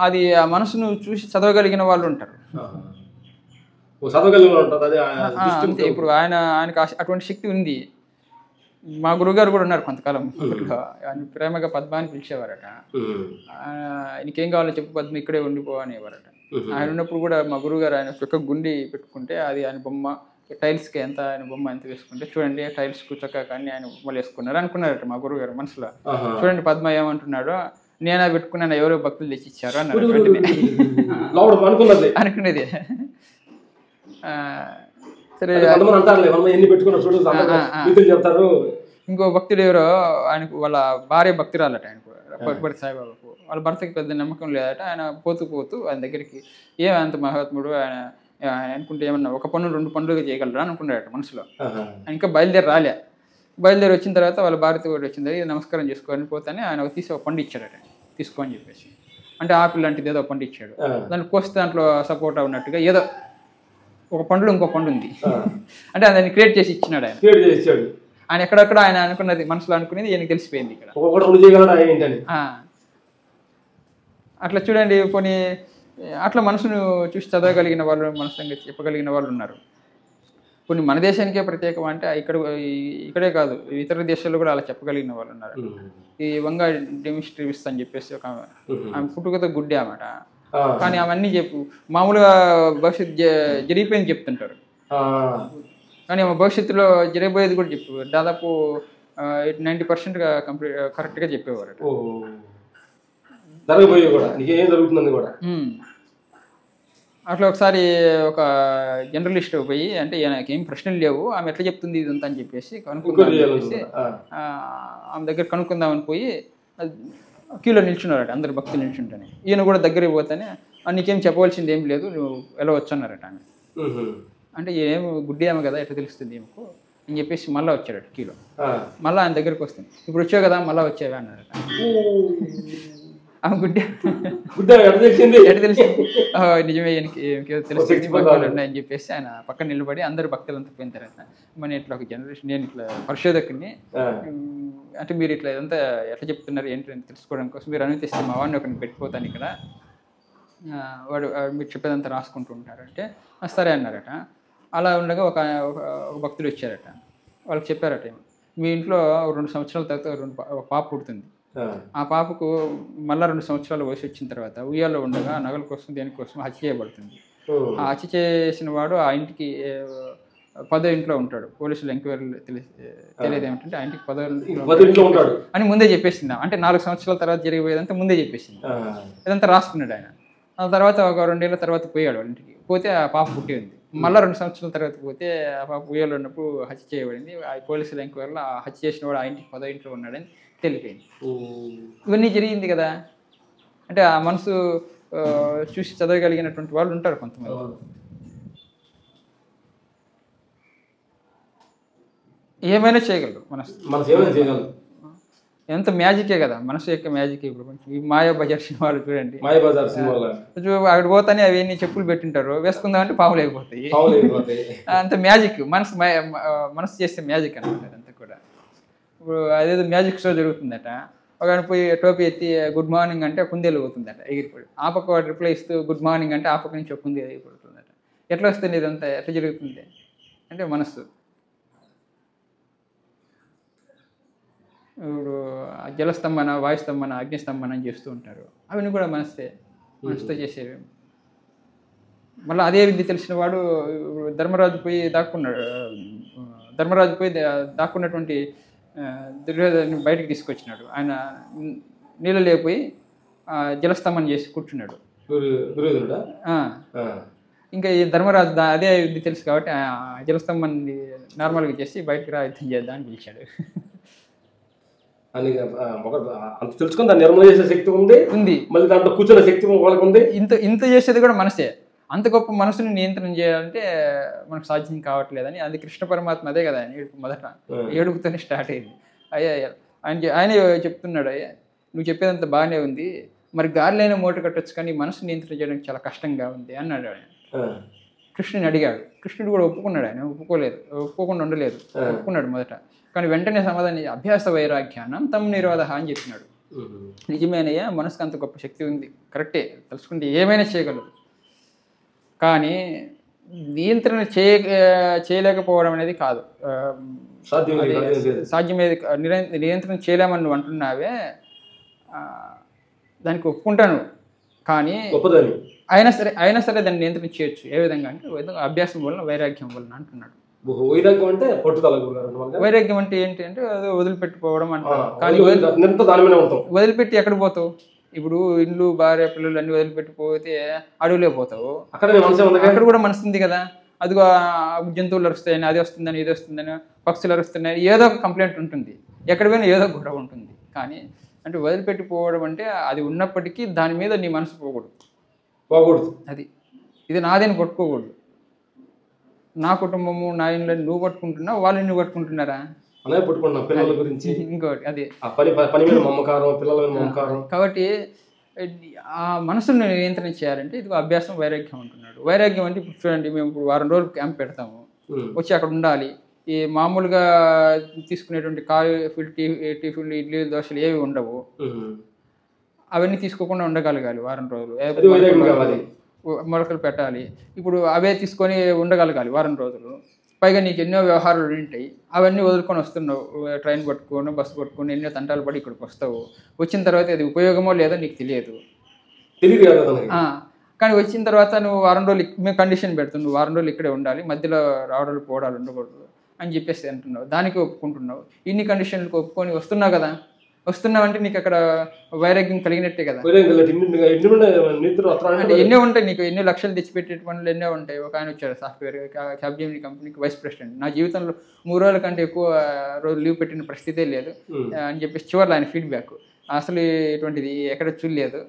అది ఆ మనసును చూసి చదవగలిగిన వాళ్ళు ఉంటారు. అంతే. ఇప్పుడు ఆయనకు అటువంటి శక్తి ఉంది. మా గురువుగారు కూడా ఉన్నారు కొంతకాలం. ఆయన ప్రేమగా పద్మ అని పిలిచేవారట. నీకేం కావాలో చెప్పు పద్మ, ఇక్కడే ఉండిపో అనేవారట. ఆయన ఉన్నప్పుడు కూడా మా గురువుగారు ఆయన చొక్క గుండి పెట్టుకుంటే అది ఆయన బొమ్మ, టైల్స్కి ఎంత ఆయన బొమ్మ ఎంత వేసుకుంటే చూడండి టైల్స్కు చొక్క కానీ ఆయన బొమ్మలు వేసుకున్నారు అనుకున్నారట మా గురువుగారు మనసులో. చూడండి పద్మ ఏమంటున్నాడో, నేనా పెట్టుకున్నాను ఎవరో భక్తులు తెచ్చి ఇచ్చారు అన్నారు అనుకునేది. సరే, ఇంకో భక్తుడు ఎవరో ఆయనకు వాళ్ళ భార్య భక్తురాలట ఆయనకు పట్టుబడి సాయిబాబాకు. వాళ్ళ భర్తకి పెద్ద నమ్మకం లేదట. ఆయన పోతూ ఆయన దగ్గరికి అంత మహాత్ముడు ఆయన అనుకుంటే ఏమన్నా ఒక పన్ను 2 పనులుగా చేయగలరా అనుకున్నాడట మనసులో. ఇంకా బయలుదేరి వచ్చిన తర్వాత వాళ్ళ భార్యతో కూడా వచ్చింది, నమస్కారం చేసుకొని పోతానే ఆయన తీసి ఒక పండు ఇచ్చాడట, తీసుకో అని చెప్పేసి. అంటే ఆపిల్ లాంటిది ఏదో పండు ఇచ్చాడు. దాన్ని కోస్తే దాంట్లో సపోర్ట్ ఉన్నట్టుగా ఏదో ఒక పండులో ఇంకో పండు ఉంది. అంటే దాన్ని క్రియేట్ చేసి ఇచ్చినాడు ఆయన. ఆయన ఎక్కడెక్కడ ఆయన అనుకున్నది మనసులో అనుకునేది ఈయనకి తెలిసిపోయింది ఇక్కడ. అట్లా చూడండి, పోనీ అట్లా మనసును చూసి చదవగలిగిన వాళ్ళు, మనసుగా చెప్పగలిగిన వాళ్ళు ఉన్నారు. కొన్ని మన దేశానికే ప్రత్యేకం అంటే ఇక్కడే కాదు, ఇతర దేశాల్లో కూడా అలా చెప్పగలిగిన వాళ్ళు ఉన్నారు. ఈ వంగ డెమిస్ట్రివిస్ అని చెప్పేసి ఒక ఆమె పుట్టుకతో గుడ్డే అన్నమాట. కానీ అవన్నీ మామూలుగా భవిష్యత్ జరిగిపోయింది చెప్తుంటారు. కానీ భవిష్యత్తులో జరగబోయేది కూడా చెప్పేవారు. దాదాపు 90% కరెక్ట్గా చెప్పేవారు. అట్లా ఒకసారి ఒక జర్నలిస్ట్ పోయి, అంటే ఈయనకి ఏం ప్రశ్నలు లేవు, ఆమె ఎట్లా చెప్తుంది ఇదంతా అని చెప్పేసి ఆమె దగ్గర కనుక్కుందామని పోయి క్యూలో నిల్చున్నారట. అందరు భక్తులు నిల్చుంటానే ఈయన కూడా దగ్గరికి పోతానే, నీకేం చెప్పవలసింది ఏం లేదు, నువ్వు వెళ్ళవచ్చు అన్నారట ఆమె. అంటే ఏం గుడ్డి ఆమె కదా, ఎట్లా తెలుస్తుంది ఏమకు అని చెప్పేసి మళ్ళీ వచ్చాడట క్యూలో. మళ్ళీ ఆయన దగ్గరికి వస్తుంది, ఇప్పుడు వచ్చావు కదా మళ్ళీ వచ్చావా అన్నారట. ఆమె గుడ్డి ఎట్లా తెలిసింది, నిజమే తెలుస్తుంది ఉన్నాయని చెప్పేసి ఆయన పక్కన నిలబడి అందరు భక్తులంతా పోయిన తర్వాత, మన ఇట్లా ఒక జనరేషన్, నేను ఇట్లా పరిశోధకుని, అంటే మీరు ఇట్లా ఇదంతా ఎట్లా చెప్తున్నారు ఏంటి అని తెలుసుకోవడం కోసం మీరు అనుమతిస్తే మా వాడిని ఒకరిని పెట్టిపోతాను ఇక్కడ, వాడు మీరు చెప్పేదంతా రాసుకుంటూ ఉంటారంటే సరే అన్నారట. అలా ఉండగా ఒక భక్తుడు వచ్చారట. వాళ్ళకి చెప్పారట, మీ ఇంట్లో 2 సంవత్సరాల తర్వాత ఒక పాప పుడుతుంది. ఆ పాపకు మళ్ళీ 2 సంవత్సరాల వయసు వచ్చిన తర్వాత ఉయ్యాల్లో ఉండగా నగల కోసం దేనికోసం హత్య చేయబడుతుంది. ఆ హత్య చేసిన వాడు ఆ ఇంటికి 10వ ఇంట్లో ఉంటాడు. పోలీసులు ఎంక్వైరీలు తెలియదు ఏమిటంటే ఆ ఇంటికి 10వ ఇంట్లో ఉంటాడు అని ముందే చెప్పేసింది. అంటే 4 సంవత్సరాల తర్వాత జరిగిపోయేదంతా ముందే చెప్పేసింది. ఇదంతా రాసుకున్నాడు ఆయన. ఆ తర్వాత ఒక 2 ఏళ్ళ తర్వాత పోయాడు వాళ్ళ ఇంటికి. పోతే ఆ పాప పుట్టి ఉంది. మళ్ళీ 2 సంవత్సరాల తర్వాత పోతే ఆ పాప ఉయ్యాల్లో ఉన్నప్పుడు హత్య చేయబడింది. ఆ పోలీసుల ఎంక్వైరీలో ఆ హత్య చేసిన వాడు ఆ ఇంటికి 10వ ఇంట్లో ఉన్నాడని తెలిపోయింది. ఇవన్నీ జరిగింది కదా. అంటే ఆ మనసు చూసి చదవగలిగినటువంటి వాళ్ళు ఉంటారు కొంతమంది. ఏమైనా చేయగలరు మనసు. ఎంత మ్యాజికే కదా మనసు యొక్క మ్యాజిక్. ఇప్పుడు కొంచెం ఈ మాయాబజార్ సినిమాలు చూడండి, అక్కడ పోతానే అవన్నీ చెప్పులు పెట్టింటారు, వేసుకుందామంటే పాములు అయిపోతాయి. అంత మ్యాజిక్ మనసు చేసే మ్యాజిక్ అనమాట అంతా కూడా. ఇప్పుడు అదేదో మ్యాజిక్ షో జరుగుతుందట, ఒక పోయి టోపీ ఎత్తి గుడ్ మార్నింగ్ అంటే కుందేలు పోతుందట ఎగిరిపోయి. ఆ పక్క వాడు రిప్లై ఇస్తూ గుడ్ మార్నింగ్ అంటే ఆ పక్క నుంచి ఒక కుందేలు ఎగిరిపోతుందట. ఎట్లా వస్తుంది ఇదంతా, ఎట్లా జరుగుతుంది అంటే మనసు. ఇప్పుడు జలస్తంభన, వాయుస్తంభన, అగ్నిస్తంభన అని చేస్తూ ఉంటారు. అవన్నీ కూడా మనసుతో చేసేవి. మళ్ళీ అదే విద్య తెలిసిన వాడు ధర్మరాజు పోయి దాక్కున్నటువంటి దుర్యోధను బయటకు తీసుకొచ్చినాడు. ఆయన నీళ్ళు లేకపోయి జలస్తంభన చేసి కూర్చున్నాడు. ఇంకా ఈ ధర్మరాజు అదే విద్య తెలుసు కాబట్టి జలస్తంభాన్ని నార్మల్గా చేసి బయటకు యుద్ధం చేద్దాం అని పిలిచాడు. అంత తెలుసుకుని దాన్ని నిర్మూలన చేసే శక్తి ఉంది, మళ్ళీ దాంట్లో కూర్చునే శక్తి వాళ్ళకి ఉంది. ఇంత చేసేది కూడా మనసే. అంత గొప్ప మనసుని నియంత్రణ చేయాలంటే మనకు సాధ్యం కావట్లేదని. అది కృష్ణ పరమాత్మ అదే కదా ఏడుపు, మొదట ఏడుపుతోనే స్టార్ట్ అయింది. ఆయన చెప్తున్నాడు, నువ్వు చెప్పేదంత బాగానే ఉంది, మరి గాలిలైన మూట కట్టొచ్చు కానీ మనసు నియంత్రణ చేయడానికి చాలా కష్టంగా ఉంది అన్నాడు ఆయన. కృష్ణుని అడిగాడు. కృష్ణుడు కూడా ఒప్పుకున్నాడు. ఆయన ఒప్పుకోకుండా ఉండలేదు, ఒప్పుకున్నాడు మొదట. కానీ వెంటనే సమాధానం అభ్యాస వైరాగ్యానం తమ్ నిరోధ అని చెప్పినాడు. నిజమేనయ్యా, మనసుకు అంత గొప్ప శక్తి ఉంది, కరెక్టే, తలుచుకుంటే ఏమైనా చేయగలదు. కానీ నియంత్రణ చేయలేకపోవడం అనేది కాదు, సాధ్యమేది. నియంత్రణ చేయలేమని నువ్వు అంటున్నావే, దానికి ఒప్పుకుంటాను. కానీ అయినా సరే దాన్ని నియంత్రణ చేయొచ్చు. ఏ విధంగా అంటే అభ్యాసం వలన, వైరాగ్యం వలన అంటున్నాడు. వైరాగ్యం అంటే పట్టుదల. వైరాగ్యం అంటే ఏంటి అంటే అది వదిలిపెట్టుకోవడం అంటారు. కానీ వదిలిపెట్టి ఎక్కడ పోతావు? ఇప్పుడు ఇల్లు, భార్య, పిల్లలు అన్ని వదిలిపెట్టిపోతే అడవిలో పోతావు. అక్కడ కూడా మనసు ఉంది కదా. అదిగో జంతువులు అరుస్తాయని, అది వస్తుందని, ఇది వస్తుందని, పక్షులు అరుస్తున్నాయని ఏదో ఒక కంప్లైంట్ ఉంటుంది. ఎక్కడ పోయినా ఏదో గొడవ ఉంటుంది. కానీ అంటే వదిలిపెట్టిపోవడం అంటే అది ఉన్నప్పటికీ దాని మీద నీ మనసు పోకూడదు. అది ఇది నాదేని పట్టుకోకూడదు. నా కుటుంబము, నా ఇల్లు నువ్వు పట్టుకుంటున్నావు, వాళ్ళు నువ్వు పట్టుకుంటున్నారా? పిల్లల గురించి ఇంకోటి అదే కాబట్టి ఆ మనసును నియంత్రణ చేయాలంటే ఇది అభ్యాసం, వైరాగ్యం అంటున్నాడు. వైరాగ్యం అంటే ఇప్పుడు చూడండి, మేము ఇప్పుడు వారం రోజులు క్యాంప్ పెడతాము, వచ్చి అక్కడ ఉండాలి. ఈ మామూలుగా తీసుకునేటువంటి టిఫిన్లు, ఇడ్లీ, దోశలు ఏవి ఉండవు. అవన్నీ తీసుకోకుండా ఉండగలగాలి వారం రోజులు. మొలకలు పెట్టాలి. ఇప్పుడు అవే తీసుకొని ఉండగలగాలి వారం రోజులు. పైగా నీకు ఎన్నో వ్యవహారాలు ఉంటాయి, అవన్నీ వదులుకొని వస్తున్నావు. ట్రైన్ పట్టుకొని, బస్సు పట్టుకొని ఎన్నో తంటాలు పడి ఇక్కడికి వస్తావు. వచ్చిన తర్వాత అది ఉపయోగమో లేదో నీకు తెలియదు. కానీ వచ్చిన తర్వాత నువ్వు వారం రోజులు మేము కండిషన్ పెడుతున్నావు, నువ్వు వారం రోజులు ఇక్కడే ఉండాలి, మధ్యలో రావడాలు పోవడాలు ఉండకూడదు అని చెప్పేసి అంటున్నావు. దానికి ఒప్పుకుంటున్నావు. ఇన్ని కండిషన్లకు ఒప్పుకొని వస్తున్నావు కదా. వస్తున్నావంటే నీకు అక్కడ వైరాగ్యం కలిగినట్టే కదా. అంటే ఎన్నో ఉంటాయి నీకు, ఎన్నో లక్షలు తెచ్చిపెట్టే పనులు ఎన్నో ఉంటాయి. ఒక ఆయన వచ్చాడు సాఫ్ట్వేర్ క్యాప్జెమినీ కంపెనీకి వైస్ ప్రెసిడెంట్. నా జీవితంలో 3 రోజుల కంటే ఎక్కువ రోజు లీవ్ పెట్టిన పరిస్థితే లేదు అని చెప్పేసి చివర్లో ఆయన ఫీడ్బ్యాక్. అసలు ఇటువంటిది ఎక్కడ చూడలేదు,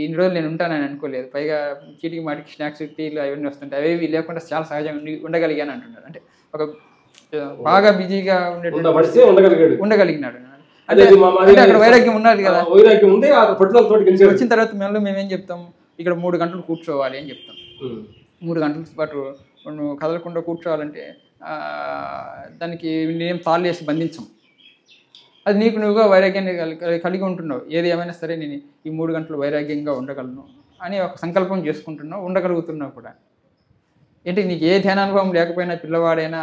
ఇన్ని రోజులు నేను ఉంటానని అనుకోలేదు. పైగా చీటికి మాటికి స్నాక్స్, టీలు అవన్నీ వస్తుంటాయి, అవేవి లేకుండా చాలా సహజంగా ఉండగలిగాను అంటున్నాడు. అంటే ఒక బాగా బిజీగా ఉండగలిగినాడు. అక్కడ వైరాగ్యం ఉన్నది కదా. వచ్చిన తర్వాత మేమేం చెప్తాం, ఇక్కడ 3 గంటలు కూర్చోవాలి అని చెప్తాం. 3 గంటల పాటు నువ్వు కదలకుండా కూర్చోవాలంటే దానికి నేనేం తాళ్ళు వేసి బంధించం. అది నీకు నువ్వుగా వైరాగ్యాన్ని కలిగి ఉంటున్నావు. ఏది ఏమైనా సరే నేను ఈ 3 గంటలు వైరాగ్యంగా ఉండగలను అని ఒక సంకల్పం చేసుకుంటున్నావు, ఉండగలుగుతున్నావు కూడా. ఏంటి నీకు ఏ ధ్యానానుభవం లేకపోయినా, పిల్లవాడైనా,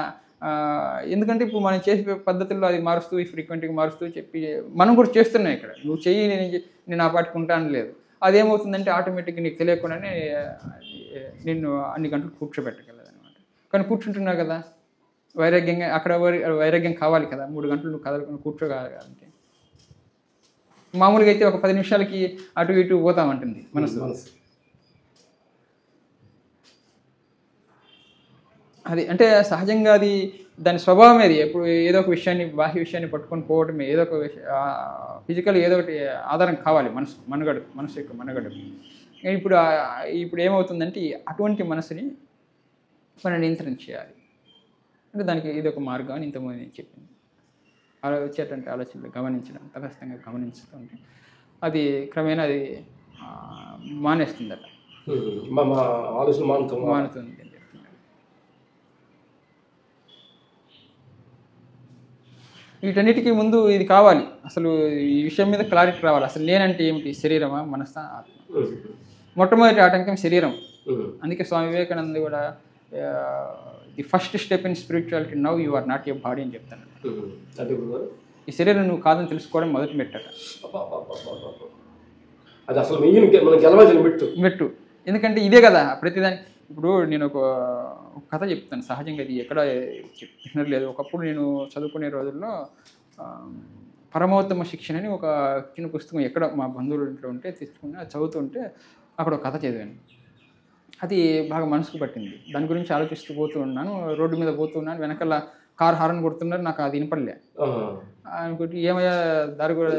ఎందుకంటే ఇప్పుడు మనం చేసే పద్ధతుల్లో అది మారుస్తూ, ఫ్రీక్వెంట్గా మారుస్తూ చెప్పి మనం కూడా చేస్తున్నాం. ఇక్కడ నువ్వు చెయ్యి, నేను ఆ పాటికి ఉంటాను లేదు. అదేమవుతుందంటే ఆటోమేటిక్గా నీకు తెలియకుండానే నిన్ను అన్ని గంటలు కూర్చోబెట్టగలదు అనమాట. కానీ కూర్చుంటున్నావు కదా, వైరాగ్యంగా అక్కడ వైరాగ్యం కావాలి కదా. 3 గంటలు నువ్వు కదలకుండా కూర్చోగలంటే. మామూలుగా అయితే ఒక 10 నిమిషాలకి అటు ఇటు పోతామంటుంది మనసు. అది అంటే సహజంగా అది దాని స్వభావం ఏది. ఎప్పుడు ఏదో ఒక విషయాన్ని, బాహ్య విషయాన్ని పట్టుకొని పోవటమే, ఏదో ఒక ఫిజికల్ ఏదో ఒకటి ఆధారం కావాలి మనసు యొక్క మనుగడ. ఇప్పుడు ఏమవుతుందంటే అటువంటి మనసుని మనం నియంత్రణ చేయాలి. అంటే దానికి ఇది ఒక మార్గం అని ఇంతకుముందు నేను చెప్పింది. అలా వచ్చేటువంటి ఆలోచనలు గమనించడం, తటస్థంగా గమనించుతుంటే అది క్రమేణా అది మానేస్తుందట, మానుతుంది. వీటన్నిటికీ ముందు ఇది కావాలి, అసలు ఈ విషయం మీద క్లారిటీ రావాలి. అసలు నేనంటే ఏమిటి, శరీరమా, మనసా, ఆత్మ? మొట్టమొదటి ఆటంకం శరీరం. అందుకే స్వామి వివేకానంద కూడా the first step in spirituality, now you are not your body అని చెప్తాను. ఈ శరీరం నువ్వు కాదని తెలుసుకోవడం మొదటి మెట్టట. అది అసలు మెట్టు. ఎందుకంటే ఇదే కదా ప్రతిదాని. ఇప్పుడు నేను ఒక కథ చెప్తాను. సహజంగా ఇది ఎక్కడ చెప్పలేదు. ఒకప్పుడు నేను చదువుకునే రోజుల్లో పరమోత్తమ శిక్షణ అని ఒక చిన్న పుస్తకం ఎక్కడ మా బంధువుల ఇంట్లో ఉంటే తెచ్చుకుని అది చదువుతుంటే అక్కడ ఒక కథ చదివాను. అది బాగా మనసుకు పట్టింది. దాని గురించి ఆలోచిస్తూ పోతూ ఉన్నాను. రోడ్డు మీద పోతూ ఉన్నాను, వెనకాల కారు హారన్ కొడుతున్నారు, నాకు అది వినపడలే. అనుకుంటే ఏమయ్యా దారి కూడా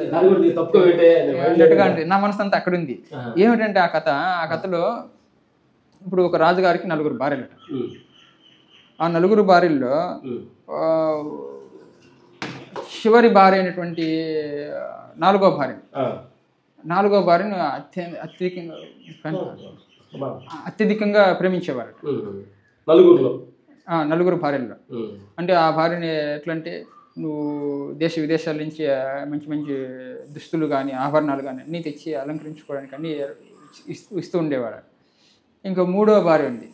అన్నట్టుగా అంటే నా మనసు అంతా అక్కడ ఉంది. ఏమిటంటే ఆ కథలో ఇప్పుడు ఒక రాజుగారికి 4 భార్యలట. ఆ 4 భార్యల్లో చివరి భార్య అయినటువంటి 4వ భార్యను అత్యధికంగా ప్రేమించేవారట 4 భార్యల్లో. అంటే ఆ భార్యని ఎట్లా అంటే నువ్వు దేశ విదేశాల నుంచి మంచి మంచి దుస్తులు కానీ ఆభరణాలు కానీ అన్నీ తెచ్చి అలంకరించుకోవడానికి అన్నీ ఇస్తూ ఉండేవాడు. ఇంకా మూడో భార్య ఉంది.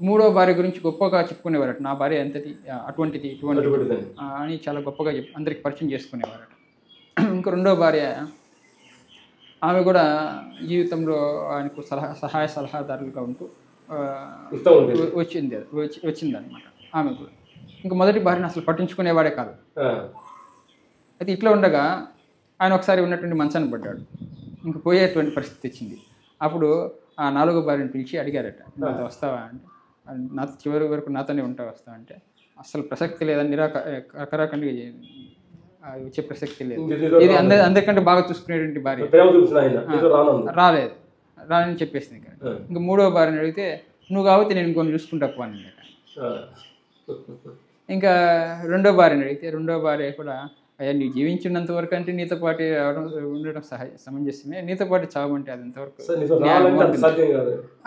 మూడో భార్య గురించి గొప్పగా చెప్పుకునేవారట. నా భార్య ఎంతటి అటువంటిది ఇటువంటిది అని చాలా గొప్పగా అందరికి పరిచయం చేసుకునేవారట. ఇంకా రెండో భార్య, ఆమె కూడా జీవితంలో ఆయనకు సహాయ సలహాదారులుగా ఉంటూ వచ్చిందనమాట ఆమె కూడా. ఇంకా మొదటి భార్యను అసలు పట్టించుకునేవాడే కాదు. అయితే ఇట్లా ఉండగా ఆయన ఒకసారి ఉన్నటువంటి మంచాన్ని పడ్డాడు. ఇంక పోయేటువంటి పరిస్థితి వచ్చింది. అప్పుడు ఆ నాలుగో భార్యను పిలిచి అడిగారట, నాతో వస్తావా అంటే, నాతో చివరి వరకు నాతోనే ఉంటావు వస్తావా అంటే, అసలు ప్రసక్తి లేదని కరాఖండి వచ్చే ప్రసక్తి లేదు, ఇది అందరికంటే బాగా చూసుకునేటువంటి భార్య రాలేదు రాని చెప్పేసింది. ఇంకా మూడో భార్యని అడిగితే, నువ్వు కాబట్టి నేను ఇంకొని చూసుకుంటా పోను. ఇంకా రెండో భార్యని అడిగితే రెండో భార్య కూడా, అయ్యా నీవు జీవించినంత వరకు అంటే నీతో పాటు ఉండడం సమంజసమే, నీతో పాటు చావమంటే అది ఎంతవరకు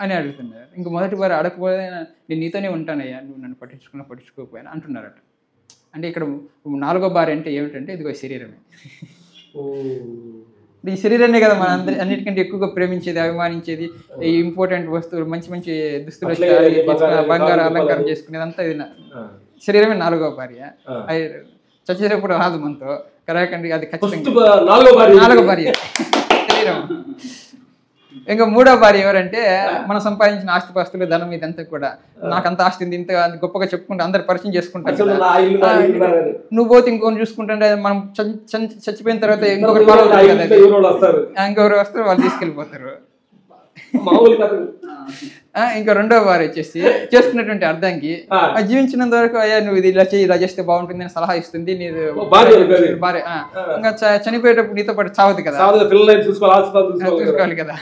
అని అడుగుతున్నారు. ఇంకా మొదటి భార్య అడగకపోతే నేను నీతోనే ఉంటానయ్యా, నువ్వు నన్ను పట్టించుకోకపోయినా అంటున్నారట. అంటే ఇక్కడ నాలుగో భార్య అంటే ఏమిటంటే ఇదిగో శరీరమే. ఈ శరీరాన్ని కదా మన అన్నిటికంటే ఎక్కువగా ప్రేమించేది, అభిమానించేది, ఈ ఇంపార్టెంట్ వస్తువులు, మంచి మంచి దుస్తులు, బంగారు అలంకారం చేసుకునేదంతా ఇది శరీరమే నాలుగో భార్య. అది చచ్చేటప్పుడు రాదు మనతో కరాకండి, అది ఖచ్చితంగా నాలుగో భార్య శరీరం. ఇంకా మూడో భార్య ఎవరంటే మనం సంపాదించిన ఆస్తిపాస్తులు, ధనం, ఇదంతా కూడా నాకు అంత ఆస్తి ఉంది, ఇంత గొప్పగా చెప్పుకుంటా అందరు పరిచయం చేసుకుంటారు. నువ్వు పోతే ఇంకొకరు చూసుకుంటుంటే మనం చచ్చిపోయిన తర్వాత ఇంకొకరు ఇంకొకరు వస్తారు, వాళ్ళు తీసుకెళ్ళిపోతారు. ఇంకా రెండో భార్య వచ్చేసి చేసుకున్నటువంటి అర్థంకి జీవించినంత వరకు అయ్యా నువ్వు ఇది ఇలా చేస్తే బాగుంటుంది అని సలహా ఇస్తుంది భార్య. ఇంకా చనిపోయేటప్పుడు నీతో పాటు చావదు కదా, చూసుకోవాలి కదా.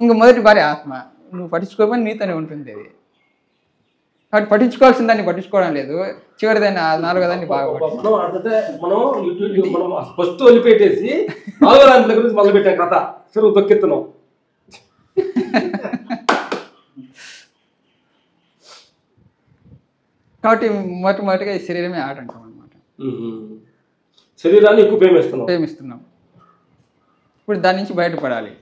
ఇంకా మొదటి భార్య ఆత్మ, నువ్వు పట్టించుకోమని నీతోనే ఉంటుంది అది. కాబట్టి పట్టించుకోవాల్సిన దాన్ని పట్టించుకోవడం లేదు, చివరి దాన్ని నాలుగో దాన్ని బాగా ఫస్ట్ వదిలిపెట్టేసి నాలుగో దాని గురించి మొదలు పెట్టాం కథ చెరువు దొక్కెత్తున్నాం. కాబట్టి మొట్టమొదటిగా ఈ శరీరమే ఆటంకం అనమాట. శరీరాన్ని ఎక్కువ ప్రేమిస్తున్నాం. ఇప్పుడు దాని నుంచి బయటపడాలి.